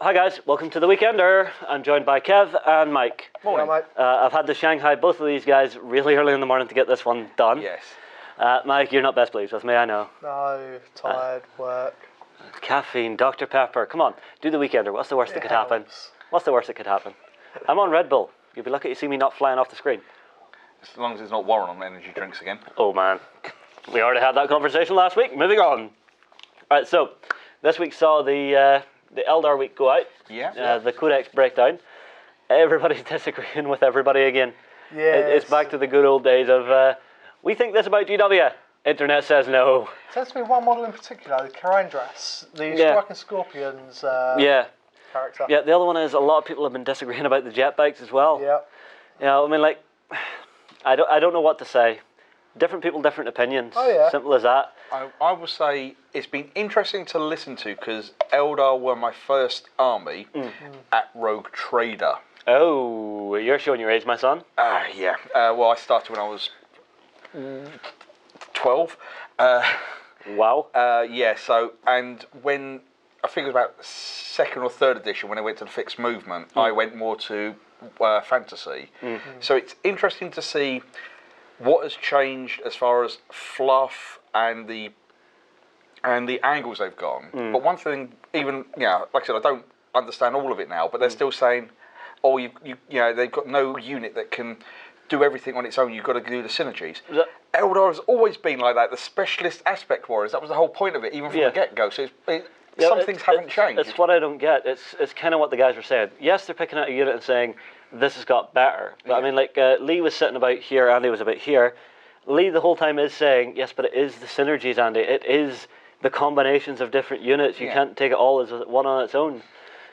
hi guys, welcome to The Weekender. I'm joined by Kev and Mike. Morning. Yeah, Mike. I've had to Shanghai both of these guys really early in the morning to get this one done. Yes. Mike, you're not best pleased with me, I know. No, tired, work. Caffeine, Dr. Pepper, come on, do The Weekender. What's the worst that could happen? helps. What's the worst that could happen? I'm on Red Bull. You'll be lucky to see me not flying off the screen. As long as it's not Warren on energy drinks again. Oh man, we already had that conversation last week. Moving on. Alright, so this week saw the Eldar week go out. Yeah. The Codex breakdown. Everybody's disagreeing with everybody again. Yeah. It's back to the good old days of, we think this about GW. Internet says no. Tends to be one model in particular, the Karandras, the Yeah. Striking Scorpions Yeah. character. Yeah, the other one is a lot of people have been disagreeing about the jet bikes as well. Yeah. You know, I mean, like, I don't know what to say. Different people, different opinions. Oh, yeah. Simple as that. I will say it's been interesting to listen to because Eldar were my first army at Rogue Trader. Oh, you're showing your age, my son. Yeah. Well, I started when I was 12. Wow. Yeah, so, and when, I think it was about second or third edition, when I went to the fixed movement, I went more to fantasy. So it's interesting to see what has changed as far as fluff and the angles they've gone. But one thing, even, like I said, I don't understand all of it now, but they're still saying, oh, you know, they've got no unit that can do everything on its own, you've got to do the synergies. Eldar has always been like that, the specialist aspect warriors, that was the whole point of it, even from the get-go. So some things haven't changed. It's what I don't get. It's kind of what the guys were saying. Yes, they're picking out a unit and saying, this has got better. But I mean, like, Lee was sitting about here, Andy was about here. Lee the whole time is saying, yes, but it is the synergies, Andy. It is the combinations of different units. You can't take it all as one on its own.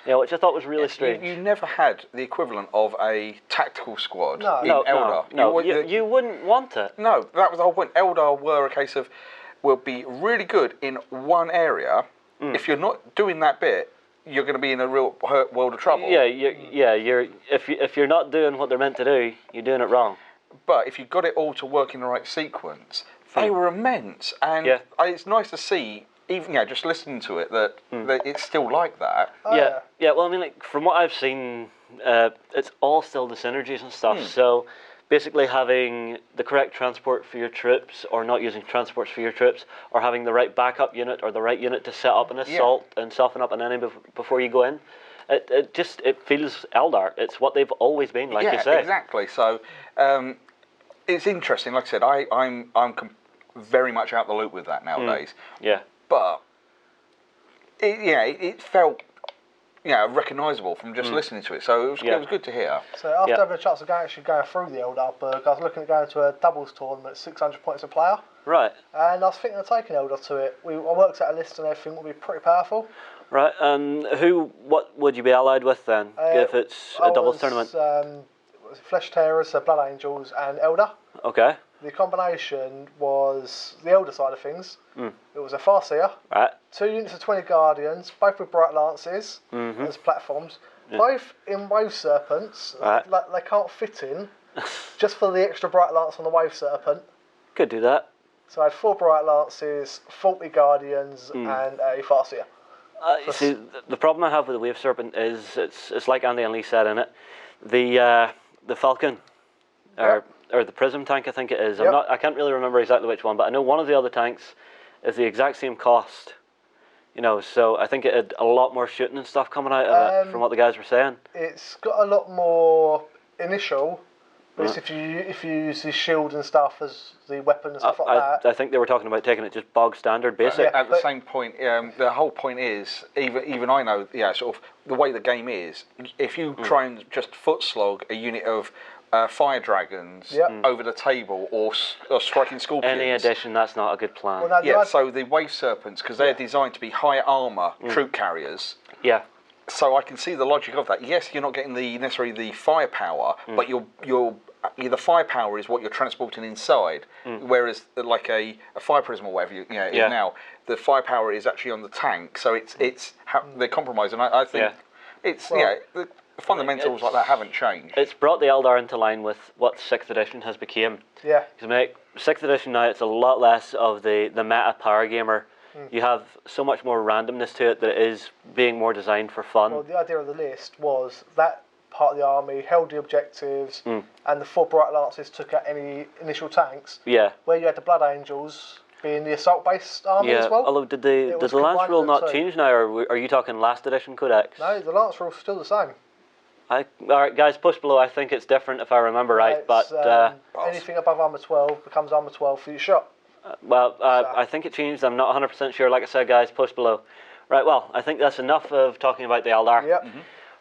You know, which I thought was really strange. You never had the equivalent of a tactical squad in Eldar. No, you wouldn't want it. No, that was the whole point. Eldar were a case of, will be really good in one area. If you're not doing that bit, you're going to be in a real world of trouble. Yeah, if you're not doing what they're meant to do, you're doing it wrong. But if you got it all to work in the right sequence, they were immense. And it's nice to see, even just listening to it, that it's still like that. Yeah. Well, I mean, like from what I've seen, it's all still the synergies and stuff. So basically, having the correct transport for your troops, or not using transports for your troops, or having the right backup unit or the right unit to set up an assault and soften up an enemy before you go in. It feels Eldar. It's what they've always been, like you say. Yeah, exactly. So it's interesting. Like I said, I'm very much out the loop with that nowadays. Yeah. But it felt recognisable from just listening to it. So it was good to hear. So after having a chance of actually going through the Eldar book, I was looking at going to a doubles tournament at 600 points a player. Right. And I was thinking of taking Eldar to it. I worked out a list and everything would be pretty powerful. Right. What would you be allied with then, if it's a doubles tournament? Flesh Tearers, Blood Angels, and Eldar. Okay. The combination was the Elder side of things. It was a Farseer, Right. 2 units of 20 Guardians, both with Bright Lances as platforms, both in Wave Serpents, Right. like they can't fit in, just for the extra Bright Lance on the Wave Serpent. Could do that. So I had 4 Bright Lances, 40 Guardians, and a Farseer. You see, the problem I have with the Wave Serpent is it's like Andy and Lee said in it, the Falcon, or the Prism tank, I think it is. I can't really remember exactly which one, but I know one of the other tanks is the exact same cost. So I think it had a lot more shooting and stuff coming out of it, from what the guys were saying. It's got a lot more initial, but it's if you use the shield and stuff as the weapon and stuff like that. I think they were talking about taking it just bog standard basic. At the same point, the whole point is, even I know, sort of the way the game is, if you try and just foot slog a unit of fire dragons over the table or striking scorpions. Any addition, that's not a good plan. Well, so the wave serpents, because they're designed to be high armour troop carriers. Yeah. So I can see the logic of that. Yes, you're not getting necessarily the firepower, but the firepower is what you're transporting inside. Whereas like a fire prism or whatever is now, the firepower is actually on the tank. So it's how they compromise, and I think it's the fundamentals like that haven't changed. It's brought the Eldar into line with what 6th edition has become. Yeah. Because 6th edition now, it's a lot less of the meta power gamer. you have so much more randomness to it that it is being more designed for fun. Well, the idea of the list was that part of the army held the objectives, and the 4 Bright Lances took out any initial tanks. Yeah. Where you had the Blood Angels being the assault-based army as well. Although did the Lance rule not change now, or are you talking last edition Codex? No, the Lance rule's still the same. Alright guys, push below, I think it's different if I remember right, but... anything above armour 12 becomes armour 12 for your shot. I think it changed, I'm not 100% sure, like I said guys, push below. Right, well, I think that's enough of talking about the Eldar. Yep.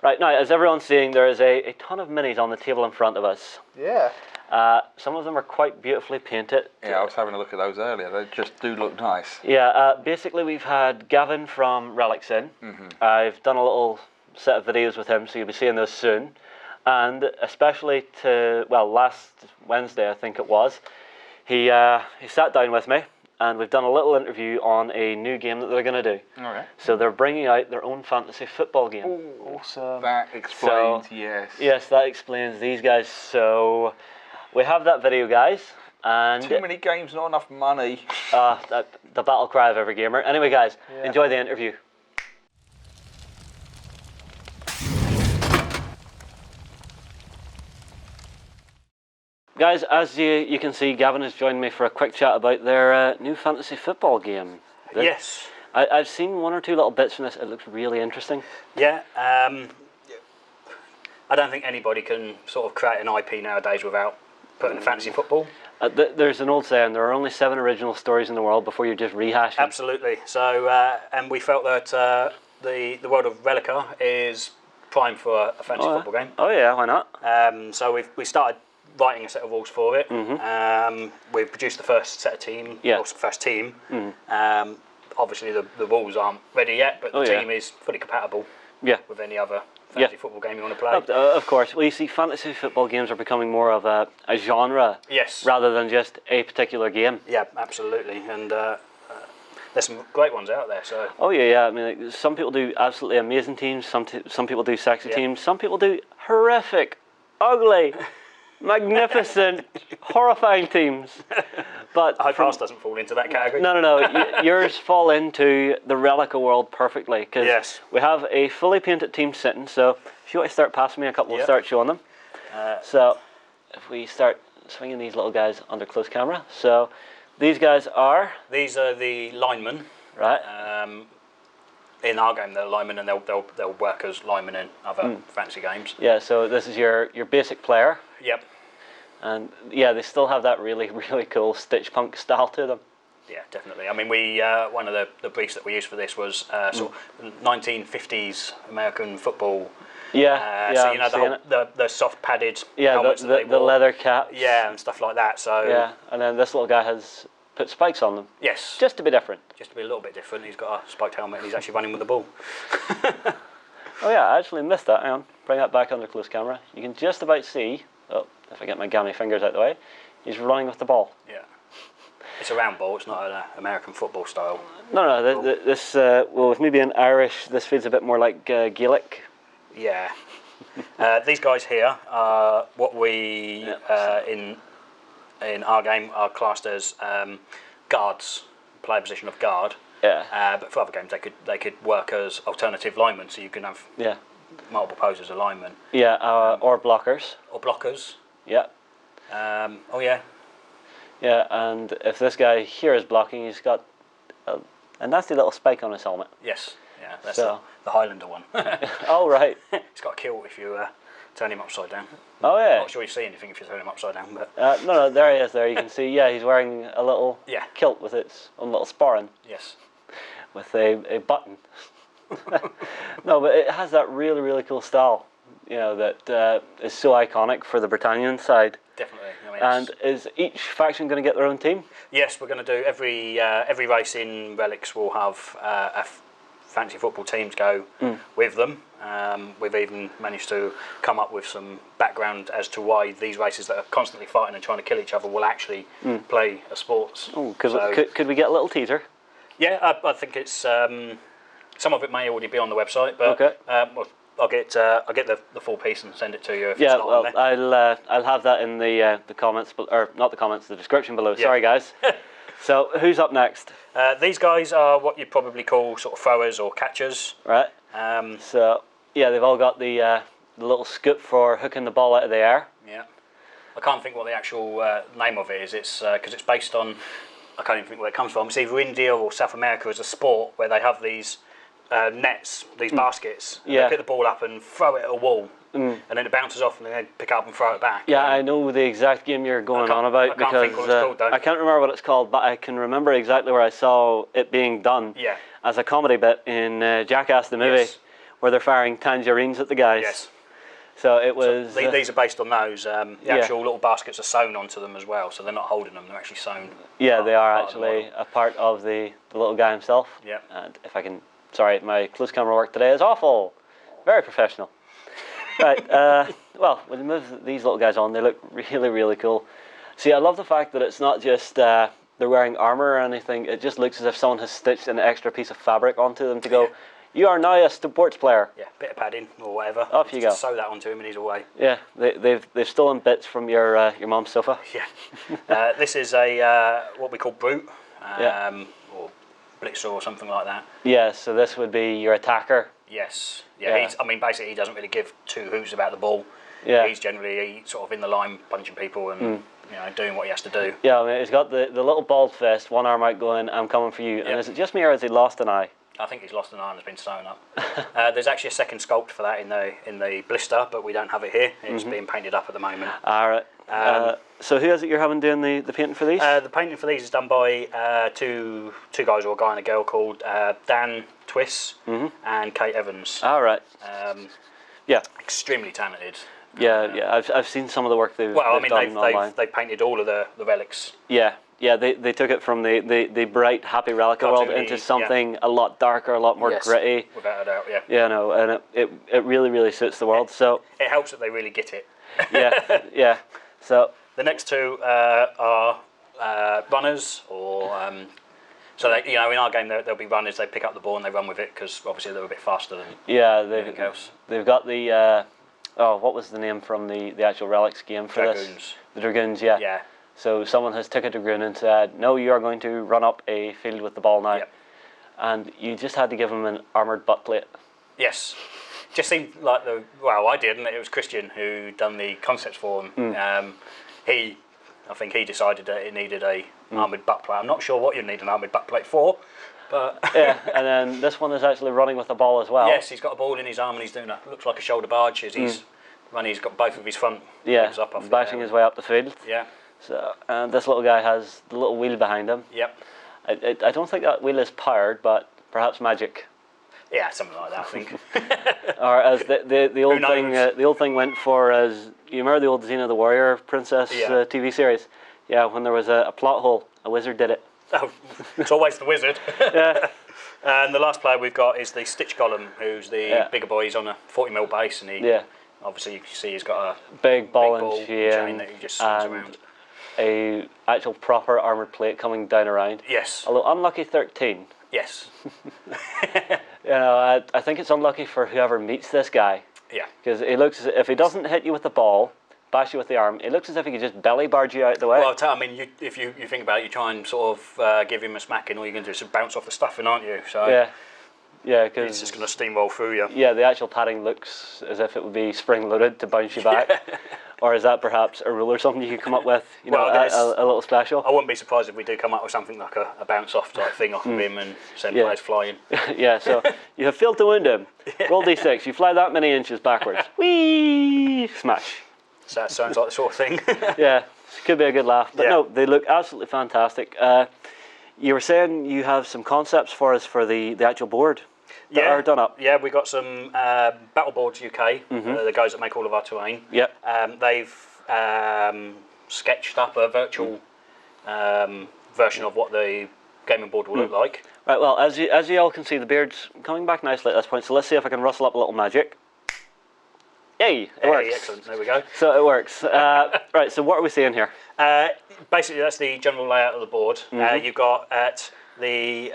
Right, now, as everyone's seeing, there is a ton of minis on the table in front of us. Yeah. Some of them are quite beautifully painted. Yeah, I was having a look at those earlier. They just do look nice. Yeah, basically we've had Gavin from Relics in. I've done a little set of videos with him, so you'll be seeing those soon. And especially last Wednesday, I think it was, he sat down with me, and we've done a little interview on a new game that they're going to do. All right. So they're bringing out their own fantasy football game. Ooh, awesome. That explains, yes. Yes, that explains these guys. So we have that video, guys. And too many games, not enough money. The battle cry of every gamer. Anyway, guys, enjoy the interview. Guys, as you can see, Gavin has joined me for a quick chat about their new fantasy football game. Yes. I've seen 1 or 2 little bits from this. It looks really interesting. Yeah. I don't think anybody can sort of create an IP nowadays without putting fantasy football. There's an old saying, there are only 7 original stories in the world before you're just rehashing. Absolutely. So, and we felt that the world of Relica is prime for a fantasy football game. Oh yeah, why not? So we started writing a set of rules for it. We've produced the first set of team, or first team. Obviously the rules aren't ready yet, but the team is fully compatible with any other fantasy football game you want to play. Of course. Well, you see, fantasy football games are becoming more of a genre rather than just a particular game. Yeah, absolutely. And there's some great ones out there. So. Oh yeah. I mean, like, some people do absolutely amazing teams. Some people do sexy teams. Some people do horrific, ugly, magnificent, horrifying teams. But I hope ours doesn't fall into that category. No. Yours fall into the Relica world perfectly, because we have a fully painted team sitting. So if you want to start passing me a couple, we'll start showing them. So if we start swinging these little guys under close camera. So these guys are... These are the linemen. Right. In our game, they're linemen, and they'll work as linemen in other fantasy games. Yeah, so this is your basic player. Yep. And yeah, they still have that really, really cool stitch punk style to them. Yeah, definitely. I mean, we one of the briefs that we used for this was sort of 1950s American football. Yeah, so you know the soft padded helmets that they wore. The leather caps. Yeah, and stuff like that. So yeah, and then this little guy has put spikes on them. Yes. Just to be different. Just to be a little bit different. He's got a spiked helmet and he's actually running with the ball. Oh yeah, I actually missed that. Hang on, bring that back under close camera. You can just about see. Oh, if I get my gammy fingers out of the way, he's running with the ball. Yeah. It's a round ball. It's not an American football style. No. This well, with me being Irish, this feels a bit more like Gaelic. Yeah. These guys here are what we in our game are classed as guards, play a position of guard. Yeah. But for other games, they could work as alternative linemen, so you can have multiple poses of linemen. Yeah. Or blockers. Or blockers. Yeah. Oh yeah. Yeah, and if this guy here is blocking, he's got a nasty little spike on his helmet. Yes. Yeah. That's the Highlander one. Oh right. He's got a kill if you turn him upside down. Oh yeah. I'm not sure you see anything if you turn him upside down, but no, there he is. There you can see. Yeah, he's wearing a little kilt with its own little sporran. Yes. With a button. No, but it has that really, really cool style. You know, that is so iconic for the Britannian side. Definitely. I mean, and is each faction going to get their own team? Yes, we're going to do every race in Relics will have a fantasy football team to go with them. We've even managed to come up with some background as to why these races that are constantly fighting and trying to kill each other will actually play a sports. Oh, could we get a little teaser? Yeah, I think it's some of it may already be on the website, but well, I'll get the full piece and send it to you if it's not on there. I'll have that in the comments, or not the comments, the description below. Yeah. Sorry, guys. So who's up next? These guys are what you'd probably call sort of throwers or catchers. Right. So yeah, they've all got the little scoop for hooking the ball out of the air. Yeah. I can't think what the actual name of it is. It's because it's based on. I can't even think where it comes from. It's either India or South America as a sport where they have these nets, these baskets. And they pick the ball up and throw it at a wall, and then it bounces off, and then they pick it up and throw it back. Yeah, I know the exact game you're going on about I can't think what it's called, though. I can't remember what it's called, but I can remember exactly where I saw it being done as a comedy bit in Jackass the movie, where they're firing tangerines at the guys. Yes. So it was. So these are based on those. The actual little baskets are sewn onto them as well, so they're not holding them; they're actually sewn. Yeah, they are actually a part of the little guy himself. Yeah. And if I can, sorry, my close camera work today is awful. Very professional. Right. Well, when you move these little guys on, they look really, really cool. See, I love the fact that it's not just they're wearing armor or anything. It just looks as if someone has stitched an extra piece of fabric onto them to go. You are now a sports player. Yeah, bit of padding or whatever. Off you go. Sew that onto him and he's away. Yeah, they've stolen bits from your mom's sofa. Yeah. This is a what we call brute, or blitzer or something like that. Yeah, so this would be your attacker. Yes. Yeah. I mean, basically, he doesn't really give two hoots about the ball. Yeah. He's generally sort of in the line punching people and doing what he has to do. Yeah, I mean, he's got the little bald fist, one arm out going, I'm coming for you. And is it just me or has he lost an eye? I think he's lost an eye and has been sewn up. There's actually a second sculpt for that in the blister, but we don't have it here. It's being painted up at the moment. All right. So who is it you're having doing the painting for these? The painting for these is done by two guys, or a guy and a girl, called Dan Twiss and Kate Evans. All right. Yeah. Extremely talented. Yeah. I've seen some of the work they've done online. They've painted all of the relics. Yeah, they took it from the bright, happy relic world into something a lot darker, a lot more gritty. Without a doubt, yeah. Yeah, no, and it really, really suits the world. So it helps that they really get it. yeah. So the next two are runners, or so they, in our game they'll be runners. They pick up the ball and they run with it because obviously they're a bit faster than anything else. They've got the what was the name from the actual Relics game for Dragoons. this? The Dragoons, yeah. Yeah. So someone has took a Dragoon and said, no, you are going to run up a field with the ball now. Yep. And you just had to give him an armoured butt plate. Yes. Just seemed like I did, and it was Christian who done the concepts for him. I think he decided that it needed a armoured butt plate. I'm not sure what you need an armoured butt plate for, but... Yeah, and then this one is actually running with the ball as well. Yes, he's got a ball in his arm and he's doing looks like a shoulder barge as he's running. He's got both of his front legs up off bashing his way up the field. Yeah. So, and this little guy has the little wheel behind him. Yep. I don't think that wheel is powered, but perhaps magic. Yeah, something like that, I think. Or as the old thing, the old thing went for as you remember the old Xena the Warrior Princess TV series. Yeah, when there was a plot hole, a wizard did it. Oh, it's always the wizard. Yeah. And the last player we've got is the Stitch Golem, who's the bigger boy. He's on a 40mm base, and he obviously you can see he's got a big ball and chain that he just swings around. A actual proper armoured plate coming down around. Yes. Although unlucky 13. Yes. I think it's unlucky for whoever meets this guy. Yeah. Because it looks as if he doesn't hit you with the ball, bash you with the arm, it looks as if he could just belly barge you out the way. Well, I mean, if you think about it, you try and sort of give him a smacking, all you're going to do is just bounce off the stuffing, aren't you? So yeah, because it's just going to steamroll through you. Yeah, the actual padding looks as if it would be spring-loaded to bounce you back. Or is that perhaps a rule or something you could come up with? A little special. I wouldn't be surprised if we do come up with something like a bounce-off type thing off of him and send players flying. Yeah, so you have failed to wound him. Roll d6. You fly that many inches backwards. Whee! Smash. So that sounds like the sort of thing. Yeah, could be a good laugh. But no, they look absolutely fantastic. You were saying you have some concepts for us for the actual board that are done up. Yeah, we got some Battleboards UK, the guys that make all of our terrain. Yep. They've sketched up a virtual version of what the gaming board will look like. Right, well, as you all can see, the beard's coming back nicely at this point, so let's see if I can rustle up a little magic. Yay, it works. Excellent, there we go. So it works. Right, so what are we seeing here? Basically, that's the general layout of the board. You've got at the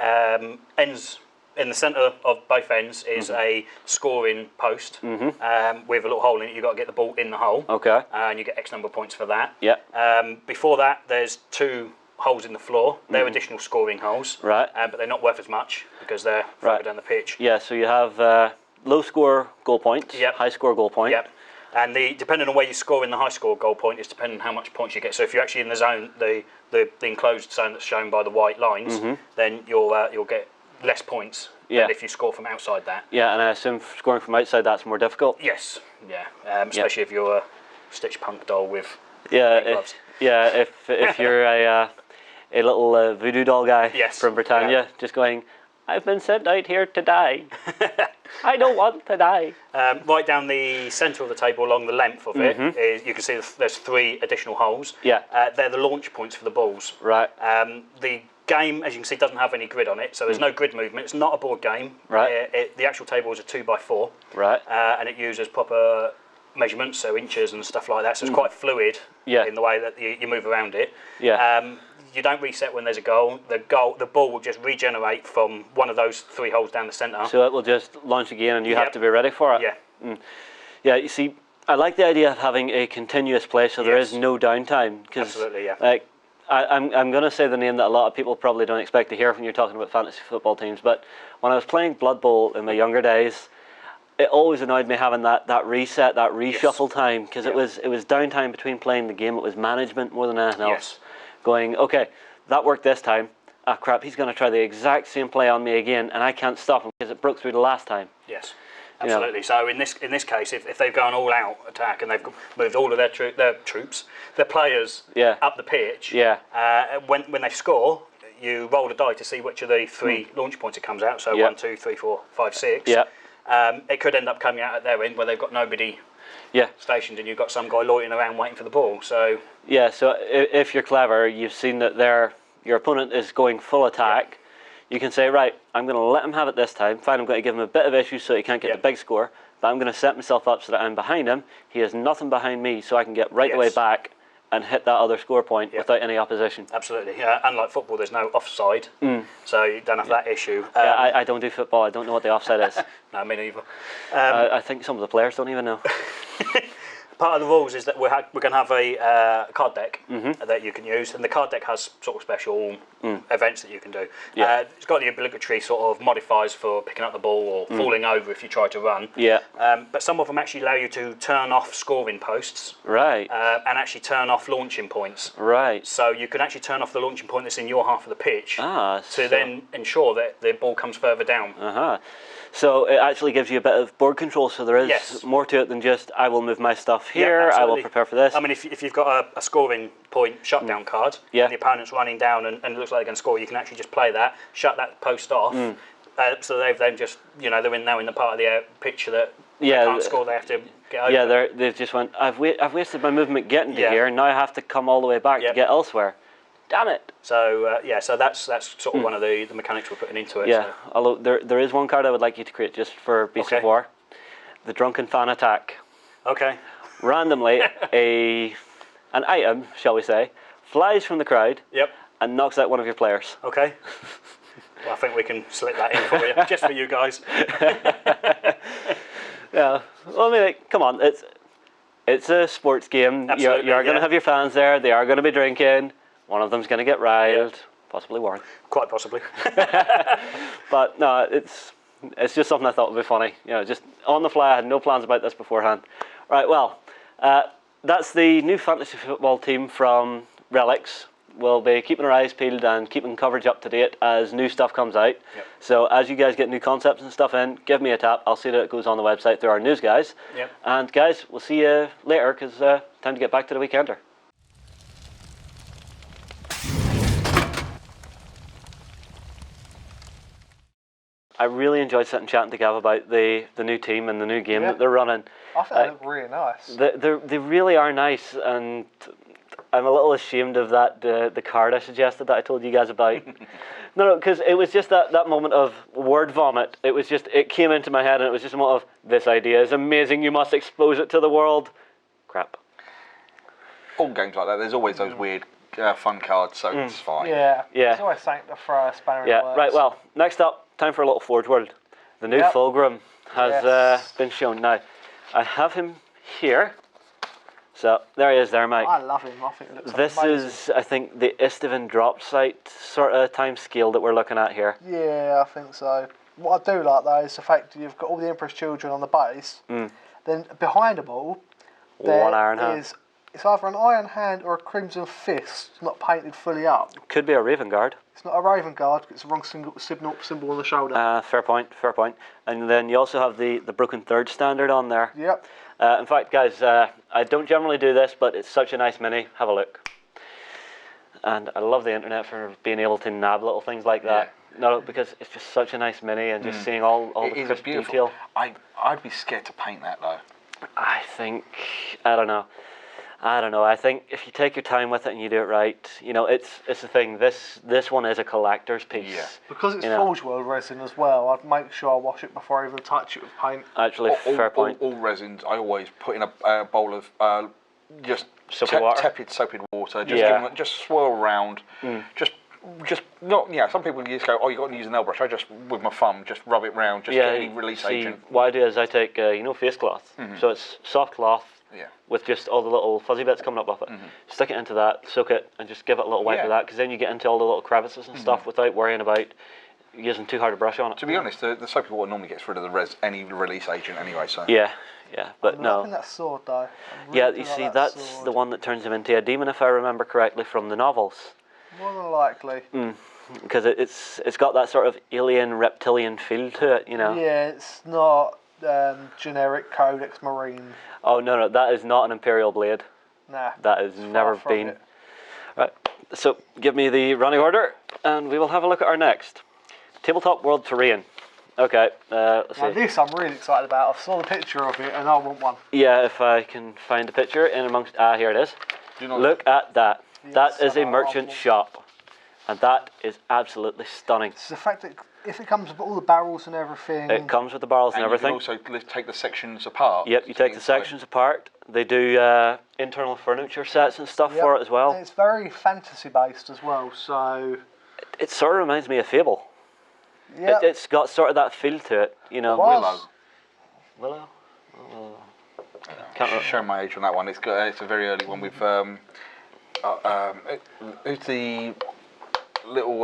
ends, in the centre of both ends is a scoring post with a little hole in it. You've got to get the ball in the hole. Okay. And you get X number of points for that. Yeah. Before that, there's two holes in the floor. They're additional scoring holes. Right. But they're not worth as much because they're further down the pitch. Yeah, so you have low score goal points, high score goal point. Yep. And depending on where you score in the high score goal point is depending on how much points you get. So if you're actually in the zone, the enclosed zone that's shown by the white lines, then you'll get less points than if you score from outside that. Yeah, and I assume scoring from outside that's more difficult. Yes. Yeah. Especially if you're a Stitch Punk doll with gloves. If you're a little voodoo doll guy from Britannia, just going, I've been sent out here to die. I don't want to die. Right down the centre of the table, along the length of it, is, you can see there's 3 additional holes. Yeah. They're the launch points for the balls. Right. The game, as you can see, doesn't have any grid on it, so there's no grid movement. It's not a board game. Right. The actual table is a 2x4. Right. And it uses proper measurements, so inches and stuff like that. So it's quite fluid in the way that you move around it. Yeah. You don't reset when there's a goal. The ball will just regenerate from one of those 3 holes down the centre. So it will just launch again, and you have to be ready for it. Yeah. Yeah. You see, I like the idea of having a continuous play, so there is no downtime. Absolutely. Yeah. Like, I'm going to say the name that a lot of people probably don't expect to hear when you're talking about fantasy football teams. But when I was playing Blood Bowl in my younger days, it always annoyed me having that reset, that reshuffle time, because it was downtime between playing the game. It was management more than anything else. Going, okay, that worked this time. Ah, crap, he's going to try the exact same play on me again, and I can't stop him because it broke through the last time. Yes, absolutely. So in this case, if they've gone all out attack and they've moved all of their troops, their players up the pitch, when they score, you roll a die to see which of the 3 launch points it comes out. So 1, 2, 3, 4, 5, 6. Yeah. It could end up coming out at their end where they've got nobody stationed and you've got some guy loitering around waiting for the ball. So so if you're clever, you've seen that your opponent is going full attack. You can say, right, I'm going to let him have it this time. Fine, I'm going to give him a bit of issue so he can't get the big score, but I'm going to set myself up so that I'm behind him. He has nothing behind me, so I can get right the way back and hit that other score point without any opposition. Absolutely. Unlike football, there's no offside, so you don't have that issue. I don't do football. I don't know what the offside is. No, me neither. I think some of the players don't even know. Part of the rules is that we're going to have a card deck that you can use, and the card deck has sort of special events that you can do. It's got the obligatory sort of modifiers for picking up the ball or falling over if you try to run. But some of them actually allow you to turn off scoring posts. Right. And actually turn off launching points. Right. So you can actually turn off the launching point that's in your half of the pitch to then ensure that the ball comes further down. So it actually gives you a bit of board control, so there is more to it than just, I will move my stuff here, I will prepare for this. I mean, if you've got a scoring point shutdown card, and the opponent's running down and it looks like they're going to score, you can actually just play that, shut that post off, so they've then just, they're now in the part of the pitch that they can't score, they have to get over. Yeah, they've just went, I've wasted my movement getting to here, and now I have to come all the way back to get elsewhere. Damn it! So so that's sort of one of the mechanics we're putting into it. Yeah, although there is one card I would like you to create just for Beasts of War, the Drunken Fan Attack. Okay. Randomly, an item, shall we say, flies from the crowd and knocks out one of your players. Okay. Well, I think we can slip that in for you, just for you guys. Well, I mean, come on, it's a sports game. Absolutely, you are going to have your fans there. They are going to be drinking. One of them's going to get riled, possibly Warren. Quite possibly. But no, it's just something I thought would be funny. Just on the fly. I had no plans about this beforehand. Right, well, that's the new fantasy football team from Relics. We'll be keeping our eyes peeled and keeping coverage up to date as new stuff comes out. So as you guys get new concepts and stuff in, give me a tap. I'll see that it goes on the website through our news guys. And guys, we'll see you later because time to get back to the weekender. I really enjoyed sitting chatting to Gav about the new team and the new game that they're running. I think they look really nice. They really are nice, and I'm a little ashamed of that the card I suggested that I told you guys about. No, because it was just that moment of word vomit. It came into my head, and it was just a moment of, this idea is amazing, you must expose it to the world. Crap. All games like that, there's always those weird fun cards, so it's fine. Yeah. There's always something to throw a spanner in the works. Right, well, next up, time for a little Forge World. The new Fulgrim has been shown. Now, I have him here. So there he is there, Mike. I love him. I think it looks This amazing. is, I think, the Istvan drop site sort of time scale that we're looking at here. Yeah, I think so. What I do like though is the fact that you've got all the Emperor's Children on the base. Then behind them all, there One iron hand. is it's either an Iron Hand or a Crimson Fist, not painted fully up. Could be a Raven Guard. It's not a Raven Guard. It's the wrong symbol on the shoulder. Fair point, fair point. And then you also have the Broken Third standard on there. Yep. In fact, guys, I don't generally do this, but it's such a nice mini. Have a look. And I love the internet for being able to nab little things like that. Yeah. No, because it's just such a nice mini, and just seeing all the crisp detail. I'd be scared to paint that though. I think, I don't know. I think if you take your time with it and you do it right, you know, it's the thing. This one is a collector's piece. Yeah. Because it's Forge World resin as well, I'd make sure I wash it before I even touch it with paint. Actually, fair point. All resins, I always put in a bowl of just tepid soapy water. Just swirl around. Just not. Yeah. Some people just go, oh, you got to use an nail brush. I just with my thumb just rub it round. Just get any release agent. What I do is I take face cloth. So it's soft cloth. Yeah. With just all the little fuzzy bits coming up off it. Stick it into that, soak it, and just give it a little wipe of that, because then you get into all the little crevices and stuff without worrying about using too hard a brush on it. To be honest, the soapy water normally gets rid of any release agent anyway. So yeah, but I'm no. loving that sword though. You see, that's the one that turns him into a demon, if I remember correctly from the novels. More than likely. Because it's got that sort of alien reptilian feel to it, you know. Yeah, it's not generic Codex Marine. Oh no, that is not an Imperial blade. Nah. That has never been. Right, so give me the running order, and we will have a look at our next. Tabletop-World Terrain. Okay, let's see. Now this I'm really excited about. I saw the picture of it and I want one. Yeah, if I can find a picture in amongst... here it is. Look at that. That is a merchant shop. And that is absolutely stunning. It's the fact that if it comes with all the barrels and everything... It comes with the barrels and everything. You can also take the sections apart. Yep, you take the sections apart. They do internal furniture sets and stuff for it as well. And it's very fantasy based as well, so... It sort of reminds me of Fable. Yeah. It's got sort of that feel to it, you know. Willow? Can't show my age on that one. It's a very early one with... who's the little...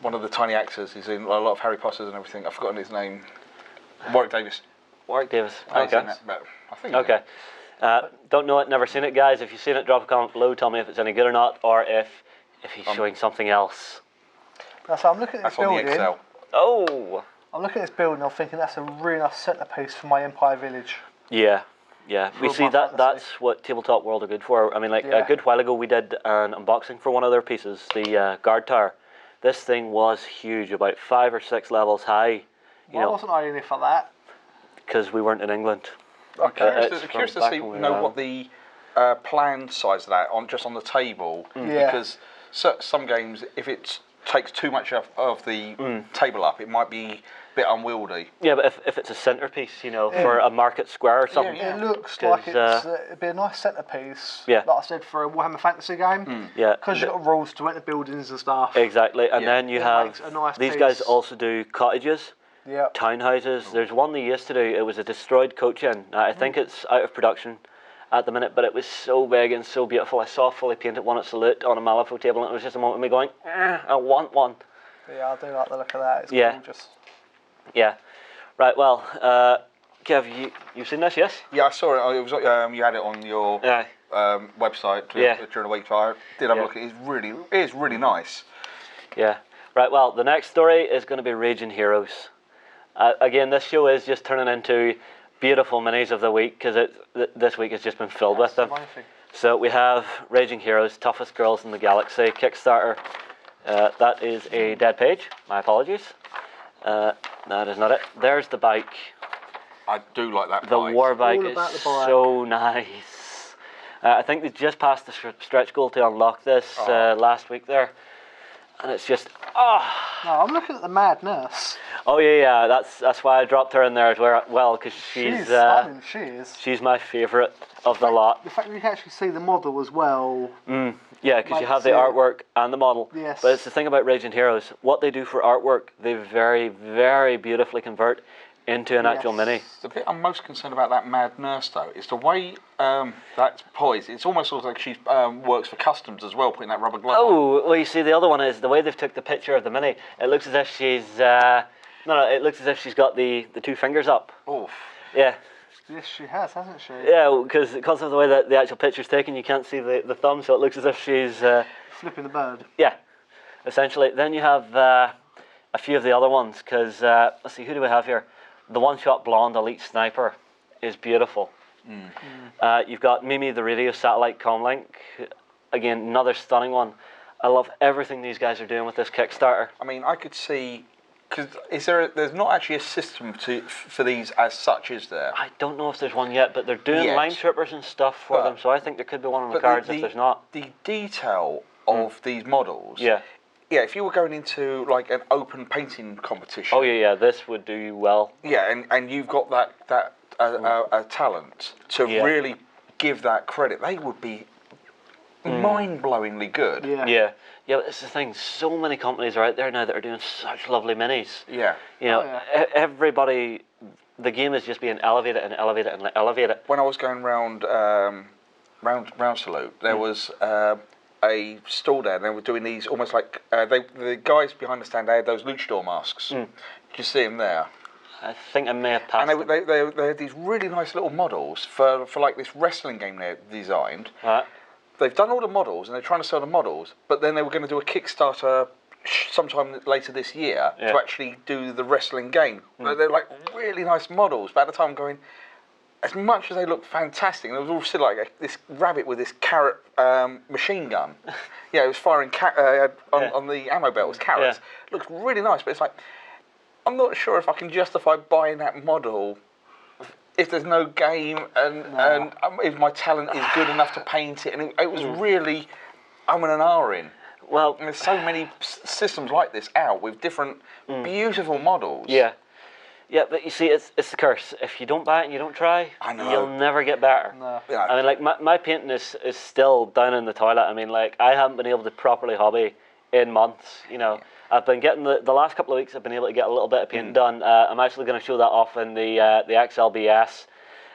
one of the tiny actors. He's in a lot of Harry Potters and everything. I've forgotten his name. Warwick Davis. Okay. I think okay. Don't know it, never seen it, guys. If you've seen it, drop a comment below. Tell me if it's any good or not, or if he's showing something else. So I'm looking at this building. On the Excel. Oh! I'm looking at this building. I'm thinking that's a really nice centerpiece for my Empire Village. Yeah. We see that's what Tabletop World are good for. I mean, like a good while ago, we did an unboxing for one of their pieces, the guard tower. This thing was huge, about 5 or 6 levels high. Why wasn't I in it for that? Because we weren't in England. Okay. Curious to see what the planned size of that just on the table. Because some games, if it takes too much of the table up, it might be a bit unwieldy. Yeah, but if it's a centrepiece, for a market square or something. It looks like it'd be a nice centrepiece. Yeah. Like I said, for a Warhammer Fantasy game. Yeah. Because you've got rules to enter buildings and stuff. Exactly. And then you have these guys also do cottages. Yeah. Townhouses. There's one they used to do. It was a destroyed coach inn. I think it's out of production at the minute, but it was so big and so beautiful. I saw a fully painted one at Salute on a Malifaux table, and it was just a moment of me going, I want one. Yeah, I do like the look of that. It's gorgeous. Yeah. Right. Well, Kev, you've seen this, yes? Yeah, I saw it. It was you had it on your website during the week. So I did have a look. It is really nice. Yeah. Right. Well, the next story is going to be Raging Heroes. Again, this show is just turning into beautiful minis of the week because this week has just been filled with them. So we have Raging Heroes, Toughest Girls in the Galaxy Kickstarter. That is a dead page. My apologies. That is not it. There's the bike. I do like that bike. The war bike is so nice. I think they just passed the stretch goal to unlock this last week there. And it's just, No, I'm looking at the Madness. Oh yeah, that's why I dropped her in there as well, because she's stunning. She is. She's my favourite of the lot. The fact that you can actually see the model as well. Yeah, because you have the artwork and the model. Yes. But it's the thing about Raging Heroes. What they do for artwork, they very, very beautifully convert into an actual mini. The bit I'm most concerned about that mad nurse though is the way that's poised. It's almost looks like she works for customs as well, putting that rubber glove on. Oh, well, you see, the other one is the way they've took the picture of the mini. It looks as if she's it looks as if she's got the 2 fingers up. Oof. Yeah. Yes, she has, hasn't she? Yeah, because of the way that the actual picture's taken, you can't see the thumb, so it looks as if she's Flipping the bird. yeah, essentially. Then you have a few of the other ones, because let's see, who do we have here? The one-shot blonde elite sniper is beautiful. You've got Mimi the radio satellite comlink. Again, another stunning one. I love everything these guys are doing with this Kickstarter. I mean, I could see, because there's not actually a system for these as such, is there? I don't know if there's one yet, but they're doing line troopers and stuff for them, so I think there could be one on the cards if there's not. The detail of these models. Yeah. Yeah, if you were going into like an open painting competition. Oh yeah, this would do well. Yeah, and you've got that talent to really give that credit. They would be mind-blowingly good. Yeah, but it's the thing. So many companies are out there now that are doing such lovely minis. Yeah. You know, everybody. The game is just being elevated and elevated and elevated. When I was going round Salute, there was a stall there, and they were doing these almost like the guys behind the stand. They had those luchador masks. Did you see them there? I think I may have passed. And they had these really nice little models for like this wrestling game they designed. They've done all the models, and they're trying to sell the models, but then they were going to do a Kickstarter sometime later this year to actually do the wrestling game. They're like really nice models, but at the time going, as much as they looked fantastic, and there was also like this rabbit with this carrot machine gun. Yeah, it was firing on the ammo belt. It was carrots. It looked really nice, but it's like, I'm not sure if I can justify buying that model if there's no game and if my talent is good enough to paint it. And it was really and ahhing. Well, and there's so many systems like this out with different beautiful models. Yeah, but you see, it's the curse. If you don't buy it and you don't try, you'll never get better. No. Yeah. I mean, like, my painting is still down in the toilet. I mean, like, I haven't been able to properly hobby in months, you know. I've been getting, the last couple of weeks, I've been able to get a little bit of painting done. I'm actually going to show that off in the XLBS,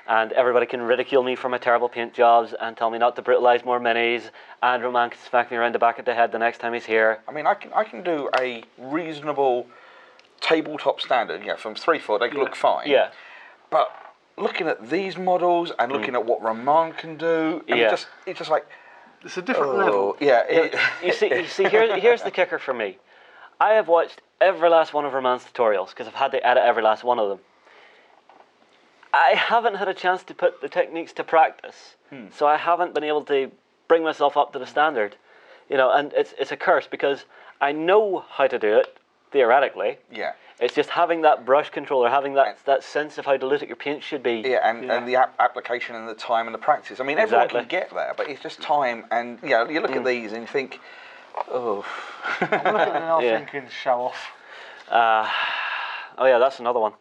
and everybody can ridicule me for my terrible paint jobs and tell me not to brutalise more minis, and Roman can smack me around the back of the head the next time he's here. I mean, I can do a reasonable tabletop standard, from 3 foot, they look fine. Yeah. But looking at these models and looking at what Roman can do, and it's just like, it's a different level. Yeah. You see, here's the kicker for me. I have watched every last one of Roman's tutorials because I've had to edit every last one of them. I haven't had a chance to put the techniques to practice, so I haven't been able to bring myself up to the standard. You know, and it's a curse because I know how to do it, theoretically. Yeah. It's just having that brush control or having that sense of how diluted your paint should be. Yeah, and the application and the time and the practice. I mean, everyone can get there, but it's just time. And you look at these and you think, oh. I'm looking at it now thinking, show off. Oh yeah, that's another one.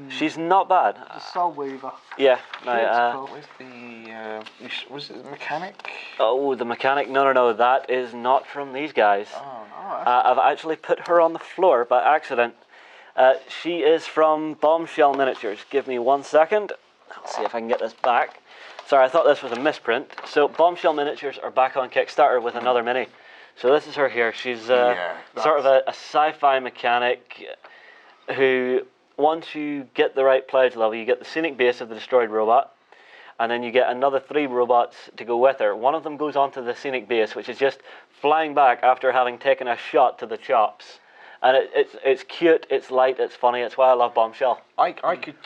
She's not bad. The Soul Weaver. Yeah. Where's was it the mechanic? Oh, the mechanic? No. That is not from these guys. Oh, I've actually put her on the floor by accident. She is from Bombshell Miniatures. Give me 1 second. I'll see if I can get this back. Sorry, I thought this was a misprint. So Bombshell Miniatures are back on Kickstarter with another mini. So this is her here. She's sort of a sci-fi mechanic who, once you get the right pledge level, you get the scenic base of the destroyed robot, and then you get another 3 robots to go with her. One of them goes onto the scenic base, which is just flying back after having taken a shot to the chops. And it's cute, it's light, it's funny. It's why I love Bombshell. I could,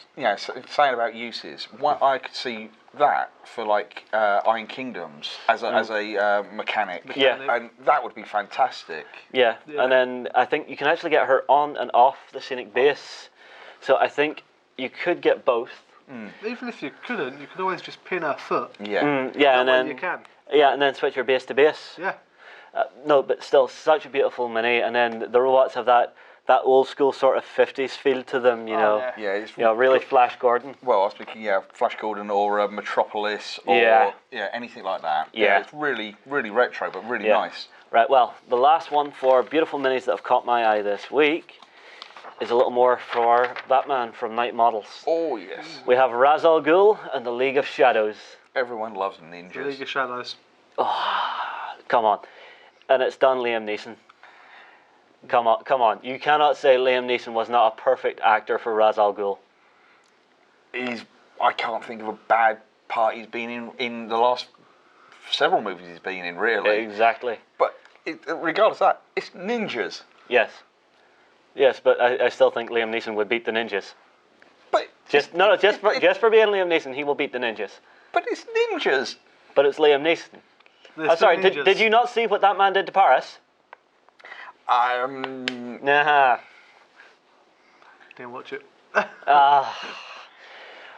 saying about uses, I could see that for like Iron Kingdoms as a mechanic. Yeah. And that would be fantastic. Yeah, and then I think you can actually get her on and off the scenic base. So I think you could get both. Even if you couldn't, you could always just pin her foot. Yeah. And then you can. Yeah, and then switch your base to base. Yeah. No, but still, such a beautiful mini. And then the robots have that old school sort of 50s feel to them, you know. Yeah, it's really Flash Gordon. Well, I was thinking, Flash Gordon or Metropolis or anything like that. Yeah. It's really, really retro, but really nice. Right, well, the last one for beautiful minis that have caught my eye this week is a little more for Batman from Night Models. Oh, yes. We have Ra's al Ghul and the League of Shadows. Everyone loves ninjas. League of Shadows. Come on. And it's done Liam Neeson. Come on. You cannot say Liam Neeson was not a perfect actor for Ra's al Ghul. I can't think of a bad part he's been in the last several movies he's been in, really. Exactly. But regardless of that, it's ninjas. Yes, but I still think Liam Neeson would beat the ninjas. But just for being Liam Neeson, he will beat the ninjas. But it's ninjas. But it's Liam Neeson. I'm sorry, did you not see what that man did to Paris? Nah. Didn't watch it.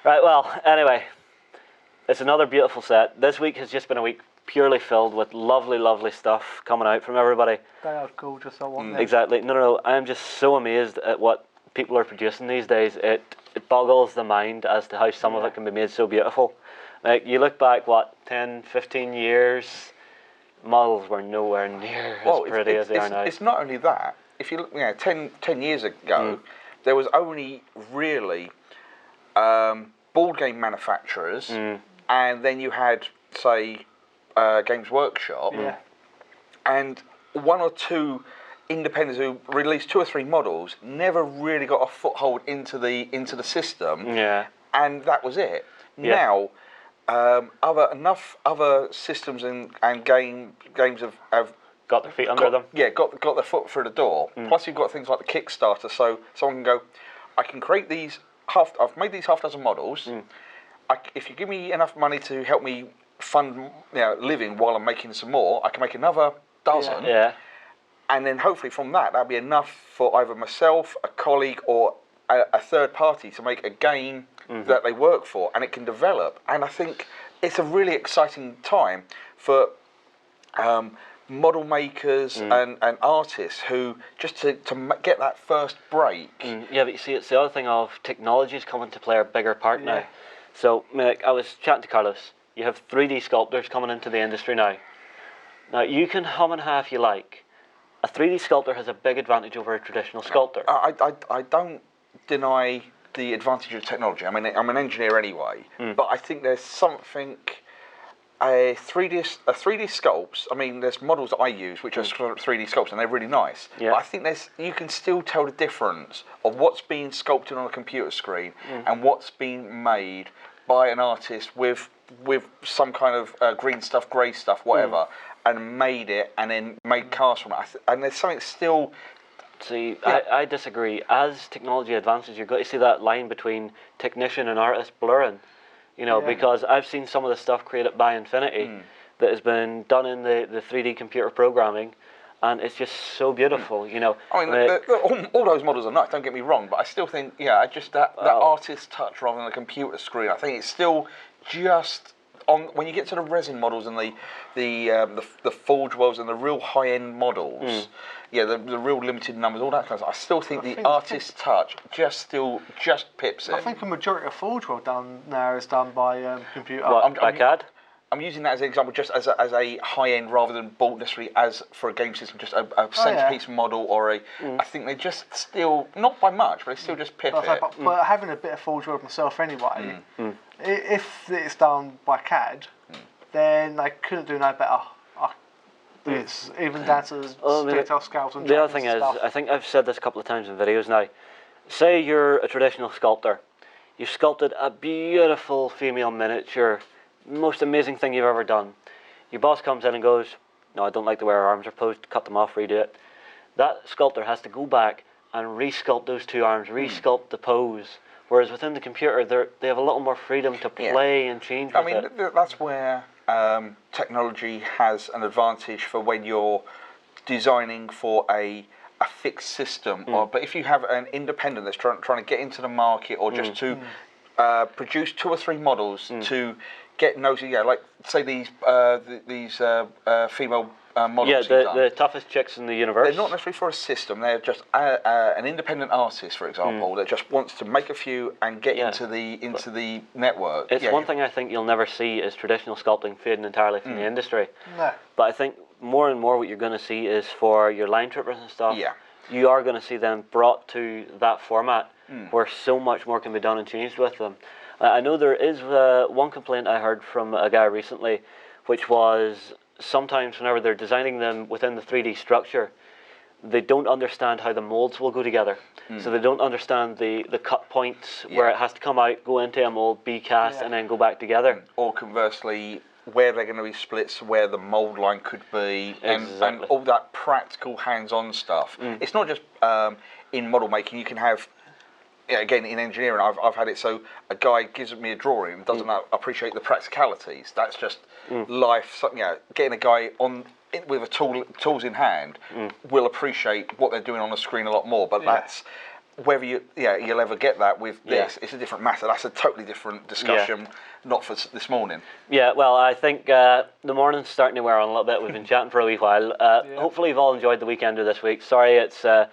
Right, well, anyway, it's another beautiful set. This week has just been a week purely filled with lovely, lovely stuff coming out from everybody. They are gorgeous, I want them. Exactly. No, I am just so amazed at what people are producing these days. It boggles the mind as to how some of it can be made so beautiful. Like, you look back, 10, 15 years, models were nowhere near as pretty as they are now. It's not only that. If you look, 10 years ago, there was only really board game manufacturers, and then you had, say, Games Workshop, and one or two independents who released 2 or 3 models never really got a foothold into the system, and that was it. Now, enough other systems and games have got their feet under them. Yeah, got their foot through the door. Plus, you've got things like the Kickstarter, so someone can go, I can create these. I've made these half dozen models. If you give me enough money to help me fund living while I'm making some more, I can make another dozen. Yeah. And then hopefully from that'll be enough for either myself, a colleague, or a third party to make a game that they work for, and it can develop. And I think it's a really exciting time for model makers and artists who just to get that first break. Yeah, but you see, it's the other thing of technology's coming to play a bigger part now. So, I was chatting to Carlos. You have 3D sculptors coming into the industry now. Now, you can hum and ha if you like. A 3D sculptor has a big advantage over a traditional sculptor. I don't deny the advantage of technology. I mean, I'm an engineer anyway, but I think there's something. A 3D sculpts. I mean, there's models that I use which are 3D sculpts, and they're really nice. Yeah. But I think you can still tell the difference of what's being sculpted on a computer screen and what's being made by an artist with some kind of green stuff, grey stuff, whatever, and made it and then made cars from it. And there's something still. See, I disagree. As technology advances, you're going to see that line between technician and artist blurring. Because I've seen some of the stuff created by Infinity that has been done in the 3D computer programming, and it's just so beautiful, I mean, all those models are nice, don't get me wrong, but I still think, just that artist touch rather than a computer screen, I think it's still just on when you get to the resin models and the Forge Worlds and the real high-end models, the real limited numbers, all that kind of stuff. I still think the artist's touch just pips it. I think a majority of Forge World done now is done by computer. By CAD? I'm using that as an example, just as a high-end rather than bought necessarily as for a game system, just a centerpiece model or a. I think they just still, not by much, but they still just pip it. But having a bit of Forge World myself anyway, if it's done by CAD, then they couldn't do no better. It's even down to detail scales and the other thing is, I think I've said this a couple of times in videos now. Say you're a traditional sculptor. You've sculpted a beautiful female miniature, most amazing thing you've ever done. Your boss comes in and goes, no, I don't like the way our arms are posed, cut them off, redo it. That sculptor has to go back and re-sculpt those 2 arms, re-sculpt the pose. Whereas within the computer, they have a little more freedom to play and change with it. I mean, that's where technology has an advantage for when you're designing for a fixed system. But if you have an independent that's trying to get into the market or just to produce 2 or 3 models to get nosy, like say these female models. Yeah, the toughest chicks in the universe. They're not necessarily for a system. They're just an independent artist, for example, that just wants to make a few and get into the network. It's one thing I think you'll never see is traditional sculpting fading entirely from the industry. No. But I think more and more what you're going to see is for your line trippers and stuff. Yeah. you are going to see them brought to that format where so much more can be done and changed with them. I know there is one complaint I heard from a guy recently, which was sometimes whenever they're designing them within the 3D structure, they don't understand how the molds will go together. So they don't understand the cut points where it has to come out, go into a mold, be cast, and then go back together. Or conversely, where they're going to be splits, where the mould line could be, and all that practical hands-on stuff. It's not just in model making. You can have, again, in engineering, I've had it so a guy gives me a drawing and doesn't appreciate the practicalities. That's just life. You know, getting a guy with a tools in hand will appreciate what they're doing on the screen a lot more. But that's whether you'll ever get that with this. It's a different matter. That's a totally different discussion. Not for this morning. Yeah, well, I think the morning's starting to wear on a little bit. We've been chatting for a wee while. Hopefully you've all enjoyed the weekend of this week. Sorry, it's a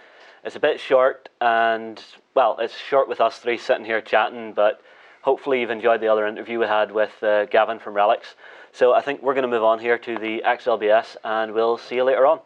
bit short, and well, it's short with us three sitting here chatting, but hopefully you've enjoyed the other interview we had with Gavin from Relics. So I think we're going to move on here to the XLBS, and we'll see you later on.